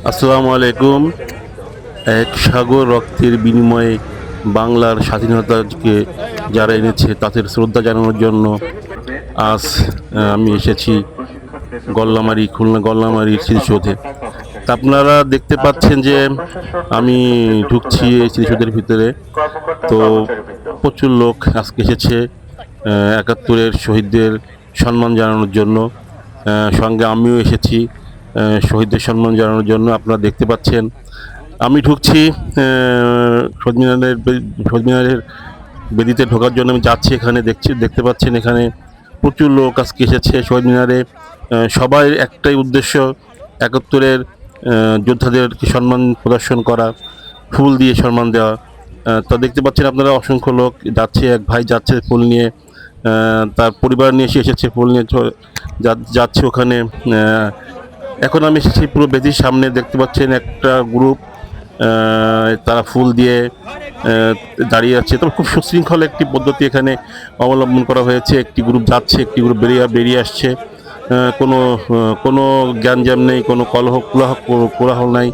আসসালামু আলাইকুম। এক সাগর রক্তের বিনিময়ে বাংলার স্বাধীনতাকে যারা এনেছে তাদের শ্রদ্ধা জানানোর জন্য আজ আমি এসেছি খুলনা গল্লামারীর স্মৃতিসৌধে। তা আপনারা দেখতে পাচ্ছেন যে আমি ঢুকছি এই স্মৃতিসৌধের ভিতরে। তো প্রচুর লোক আজকে এসেছে ৭১-এর শহীদদের সম্মান জানানোর জন্য। সঙ্গে আমিও এসেছি শহীদদের সম্মান জানানোর জন্য। আপনারা দেখতে পাচ্ছেন আমি ঢুকছি শহীদ মিনারের বেদিতে ঢোকার জন্য আমি যাচ্ছি। এখানে দেখতে পাচ্ছেন এখানে প্রচুর লোক আজকে এসেছে শহীদ মিনারে। সবাই একটাই উদ্দেশ্য, ৭১-এর যোদ্ধাদেরকে সম্মান প্রদর্শন করা, ফুল দিয়ে সম্মান দেওয়া। তা দেখতে পাচ্ছেন আপনারা অসংখ্য লোক যাচ্ছে। এক ভাই যাচ্ছে ফুল নিয়ে, তার পরিবার নিয়ে এসেছে ফুল নিয়ে যাচ্ছে ওখানে। এখন আমি এসেছি পুরো বেদির সামনে। দেখতে পাচ্ছেন একটা গ্রুপ তারা ফুল দিয়ে দাঁড়িয়ে আছে। তবে খুব সুশৃঙ্খল একটি পদ্ধতি এখানে অবলম্বন করা হয়েছে। একটি গ্রুপ যাচ্ছে, একটি গ্রুপ বেরিয়ে আসছে। কোনো গ্যাঞ্জাম নেই, কোনো কোলাহল নাই।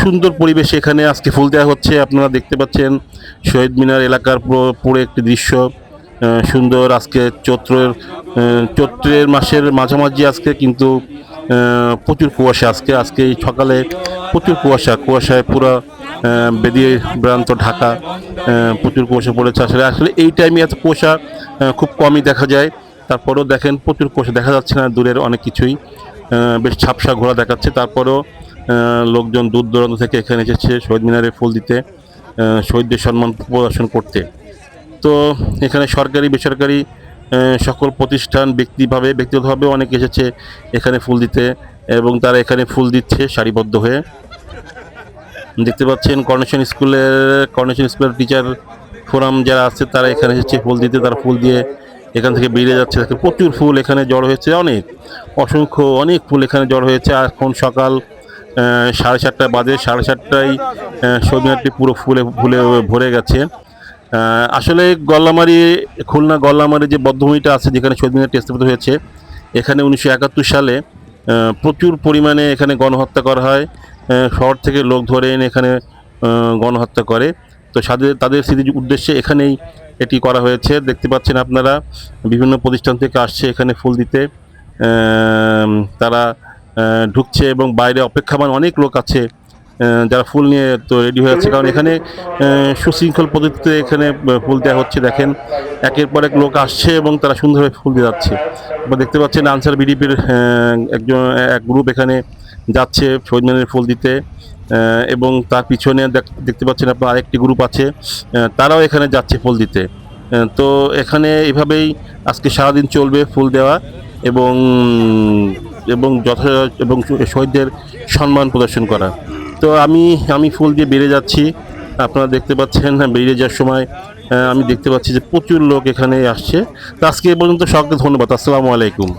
সুন্দর পরিবেশ এখানে আজকে ফুল দেওয়া হচ্ছে। আপনারা দেখতে পাচ্ছেন শহীদ মিনার এলাকার পুরো একটি দৃশ্য সুন্দর। আজকে চৈত্রের মাসের মাঝামাঝি আজকে, কিন্তু প্রচুর কুয়াশা। আজকে এই সকালে প্রচুর কুয়াশায় পুরো বেদিয়ে ভ্রান্ত ঢাকা। প্রচুর কুয়াশা পড়েছে। আসলে এই টাইমে এত কুয়াশা খুব কমই দেখা যায়। তারপরেও দেখেন প্রচুর কুয়াশা, দেখা যাচ্ছে না দূরের অনেক কিছুই। বেশ ঝাপসা ঘোরা দেখাচ্ছে। তারপরেও লোকজন দূর দূরান্ত থেকে এখানে এসেছে শহীদ মিনারে ফুল দিতে, শহীদদের সম্মান প্রদর্শন করতে। তো এখানে সরকারি বেসরকারি সকল প্রতিষ্ঠান ব্যক্তিগতভাবে অনেক এসেছে এখানে ফুল দিতে, এবং তারা এখানে ফুল দিচ্ছে সারিবদ্ধ হয়ে। দেখতে পাচ্ছেন কর্নেশন স্কুলের টিচার ফোরাম যারা আছে তারা এখানে এসেছে ফুল দিতে। তারা ফুল দিয়ে এখান থেকে বেরিয়ে যাচ্ছে। প্রচুর ফুল এখানে জড়ো হয়েছে, অনেক ফুল এখানে জড়ো হয়েছে। এখন সকাল 7:30 বাজে। 7:30টায় শহীদ মিনারটি পুরো ফুলে ভরে গেছে। আসলে খুলনা গল্লামারী যে বধ্যভূমিটা আছে যেখানে শহীদ মিনারটি স্থাপিত হয়েছে, এখানে 1971 সালে প্রচুর পরিমাণে এখানে গণহত্যা করা হয়। শহর থেকে লোক ধরে এনে এখানে গণহত্যা করে। তো তাদের স্মৃতির উদ্দেশ্যে এখানেই এটি করা হয়েছে। দেখতে পাচ্ছেন আপনারা বিভিন্ন প্রতিষ্ঠান থেকে আসছে এখানে ফুল দিতে। তারা ঢুকছে এবং বাইরে অপেক্ষমান অনেক লোক আছে যারা ফুল নিয়ে তো রেডি হয়ে আছে, কারণ এখানে সুশৃঙ্খল পদ্ধতিতে এখানে ফুল দেওয়া হচ্ছে। দেখেন একের পর এক লোক আসছে এবং তারা সুন্দরভাবে ফুল দিয়ে যাচ্ছে। এবার দেখতে পাচ্ছেন আনসার বিডিপির এক গ্রুপ এখানে যাচ্ছে শহীদ মিনারে ফুল দিতে, এবং তার পিছনে দেখতে পাচ্ছেন আপনার আরেকটি গ্রুপ আছে, তারাও এখানে যাচ্ছে ফুল দিতে। তো এখানে এভাবেই আজকে সারাদিন চলবে ফুল দেওয়া এবং এবং শহীদদের সম্মান প্রদর্শন করা। তো আমি ফুল দিয়ে বেরিয়ে যাচ্ছি। আপনারা দেখতে পাচ্ছেন বেরিয়ে যাওয়ার সময় আমি দেখতে পাচ্ছি যে প্রচুর লোক এখানে আসছে। তো আজকে এ পর্যন্ত সকলকে ধন্যবাদ। আসসালামু আলাইকুম।